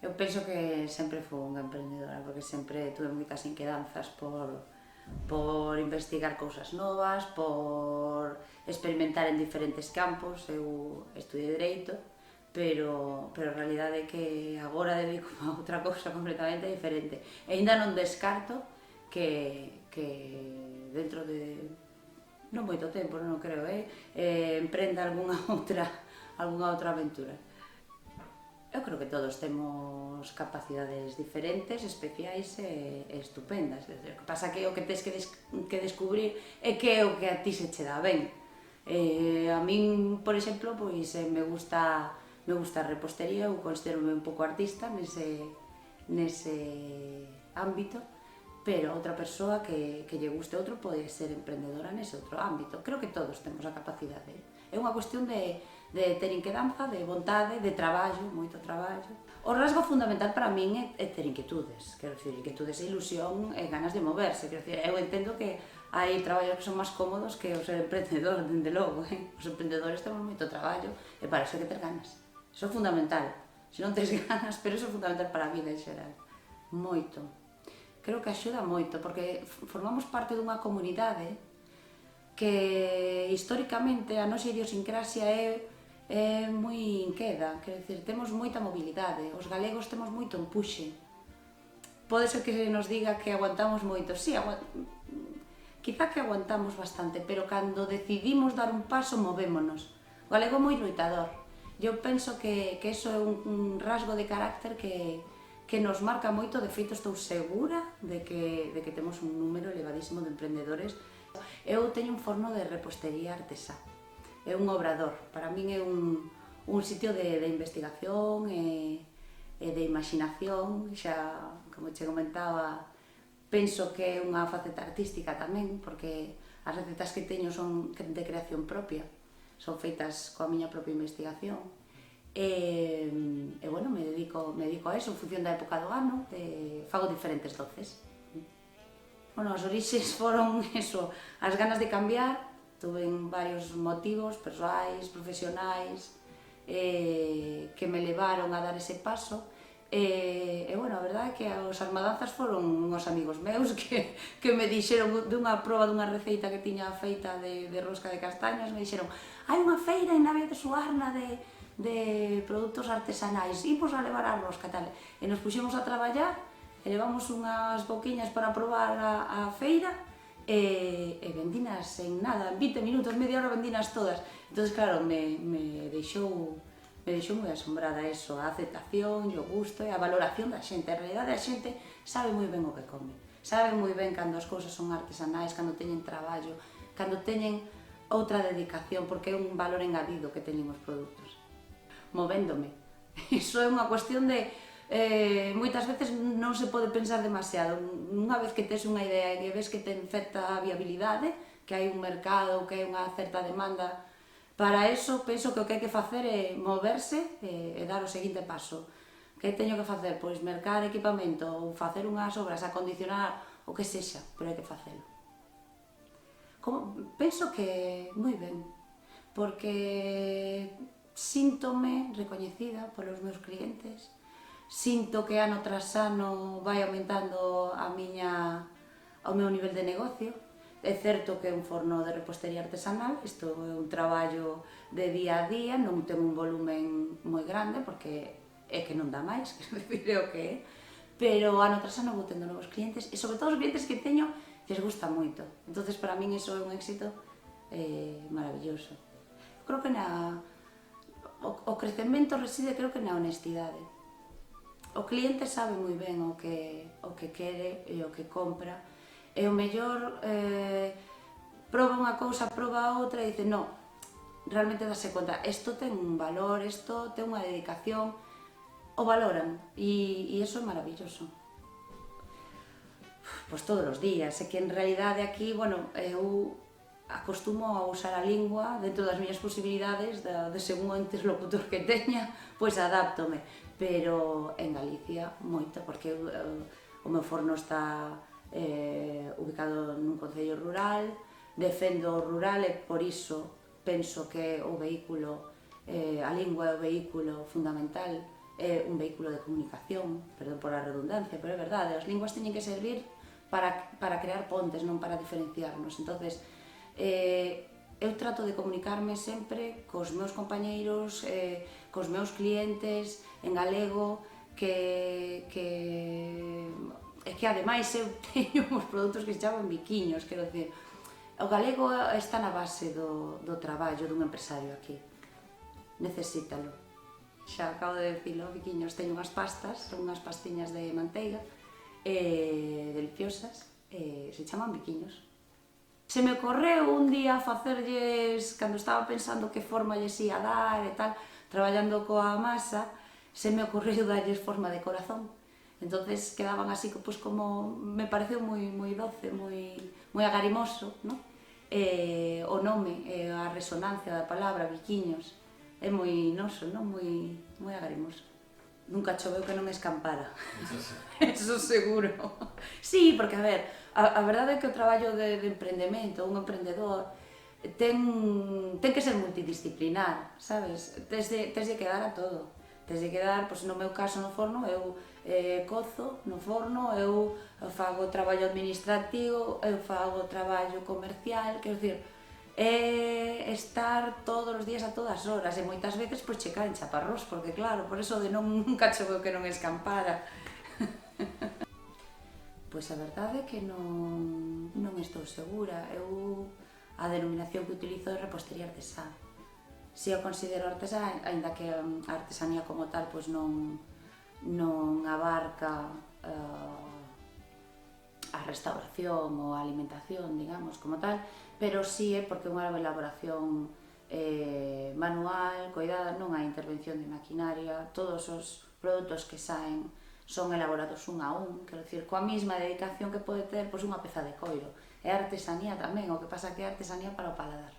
Eu penso que sempre fui unha emprendedora, porque sempre tuve moitas inquedanzas por investigar cousas novas, por experimentar en diferentes campos. Eu estudiei Dereito, pero a realidade é que agora dedico a outra cousa completamente diferente. E ainda non descarto que dentro de non moito tempo, non creo, emprenda algunha outra aventura. Eu creo que todos temos capacidades diferentes, especiais e estupendas. O que pasa que o que tens que descubrir é que é o que a ti se che dá ben. A min, por exemplo, pois me gusta a repostería, eu considero-me un pouco artista nese ámbito, pero outra persoa que lle guste outro pode ser emprendedora nese outro ámbito. Creo que todos temos a capacidade. É unha cuestión de ter inquedanza, de vontade, de traballo, moito traballo. O rasgo fundamental para min é ter inquietudes, quero dicir, inquietudes e ilusión e ganas de moverse. Quero dicir, eu entendo que hai traballos que son máis cómodos que o ser emprendedor, dende logo. Os emprendedores temos moito traballo e para iso hai que ter ganas. Iso é fundamental. Se non tens ganas, pero iso é fundamental para a vida en xeral. Moito. Creo que axuda moito, porque formamos parte dunha comunidade que históricamente a nosa idiosincrasia é moi inqueda, quero dicir, temos moita mobilidade, os galegos temos moito empuxe. Pode ser que nos diga que aguantamos moito, sí, quizá que aguantamos bastante, pero cando decidimos dar un paso movémonos. O galego é moi loitador. Eu penso que iso é un rasgo de carácter que nos marca moito. De feito, estou segura de que temos un número elevadísimo de emprendedores. Eu teño un forno de repostería artesá, é un obrador, para min é un sitio de investigación e de imaginación. Xa, como che comentaba, penso que é unha faceta artística tamén, porque as recetas que teño son de creación propia, son feitas coa miña propia investigación. E bueno, me dedico a eso en función da época do ano, fago diferentes doces. Bueno, as orixes foron eso, as ganas de cambiar. Tuve varios motivos persoais, profesionais, que me levaron a dar ese paso. E bueno, a verdade é que os armadanzas foron uns amigos meus que me dixeron dunha proba dunha receita que tiña feita de rosca de castañas. Me dixeron, hai unha feira en Navia de Suarna de produtos artesanais, imos a levar a rosca, tal. E nos puxemos a traballar, e levamos unhas boquiñas para probar a feira, e vendinas en nada, en 20 minutos, media hora vendinas todas. Entón, claro, me deixou moi asombrada eso, a aceptación, o gusto e a valoración da xente. En realidade, a xente sabe moi ben o que come, sabe moi ben cando as cousas son artesanais, cando teñen traballo, cando teñen outra dedicación, porque é un valor engadido que teñen os produtos. Movéndome. Iso é unha cuestión de moitas veces non se pode pensar demasiado. Unha vez que tes unha idea e que ves que ten certa viabilidade, que hai un mercado, que hai unha certa demanda, para eso penso que o que hai que facer é moverse e dar o seguinte paso. Que teño que facer? Pois mercar equipamento ou facer unhas obras, acondicionar, o que sexa, pero hai que facelo. Penso que moi ben, porque síntome recoñecida polos meus clientes, sinto que ano tras ano vai aumentando o meu nivel de negocio. É certo que é un forno de repostería artesanal, isto é un traballo de día a día, non ten un volumen moi grande, porque é que non dá máis, quero dicir, é o que é, pero ano tras ano vou tendo novos clientes, e sobre todo os clientes que teño les gusta moito. Entonces, para min iso é un éxito maravilloso. Creo que o crecemento reside, creo que na honestidade. O cliente sabe moi ben o que quere e o que compra, e o mellor proba unha cousa, proba outra e dice, no, realmente dase conta, isto ten un valor, isto ten unha dedicación, o valoran, e iso é maravilloso. Pois todos os días, é que en realidade aquí, bueno, eu acostumo a usar a lingua dentro das miñas posibilidades, de según o interlocutor que teña, pois adaptome, pero en Galicia moito, porque o meu forno está ubicado nun concello rural, defendo o rural e por iso penso que o vehículo, a lingua é o vehículo fundamental un vehículo de comunicación, perdón por a redundancia, pero é verdade, as linguas teñen que servir para crear pontes, non para diferenciarnos. Entonces, eu trato de comunicarme sempre cos meus compañeiros, cos meus clientes, en galego, que ademais eu teño uns produtos que se chaman biquiños, quero dicir, o galego está na base do traballo dun empresario aquí, necesítalo. Xa acabo de dicilo, biquiños, teño unhas pastas, son unhas pastiñas de manteiga, deliciosas, se chaman biquiños. Se me ocorreu un día facerlles, cando estaba pensando que forma lles ia dar e tal, traballando coa masa, se me ocorreu darlles forma de corazón. Entonces quedaban así, pues, como, me pareceu moi doce, moi agarimoso, ¿no? O nome, a resonancia da palabra, biquiños, é moi noso, non? Moi agarimoso. Nunca choveu que non escampara. Eso seguro. Sí, porque, a ver, a verdade é que o traballo de emprendemento, un emprendedor, ten que ser multidisciplinar, sabes? Tes de que dar a todo. Tes de que dar, pois, no meu caso, no forno, eu cozo no forno, eu fago traballo administrativo, eu fago traballo comercial, quero dicir, estar todos os días a todas horas e moitas veces pois checar en chaparrós, porque claro, por eso de nunca choveu que non escampara. Pois a verdade é que non estou segura. Eu a denominación que utilizo é repostería artesá. Si eu considero artesá, aínda que a artesanía como tal pois non abarca a restauración ou a alimentación, digamos, como tal, pero sí é porque é unha elaboración manual, coidada, non hai intervención de maquinaria, todos os produtos que saen son elaborados un a un, quero dicir, coa mesma dedicación que pode ter pois, unha peza de coiro. É artesanía tamén, o que pasa que é artesanía para o paladar.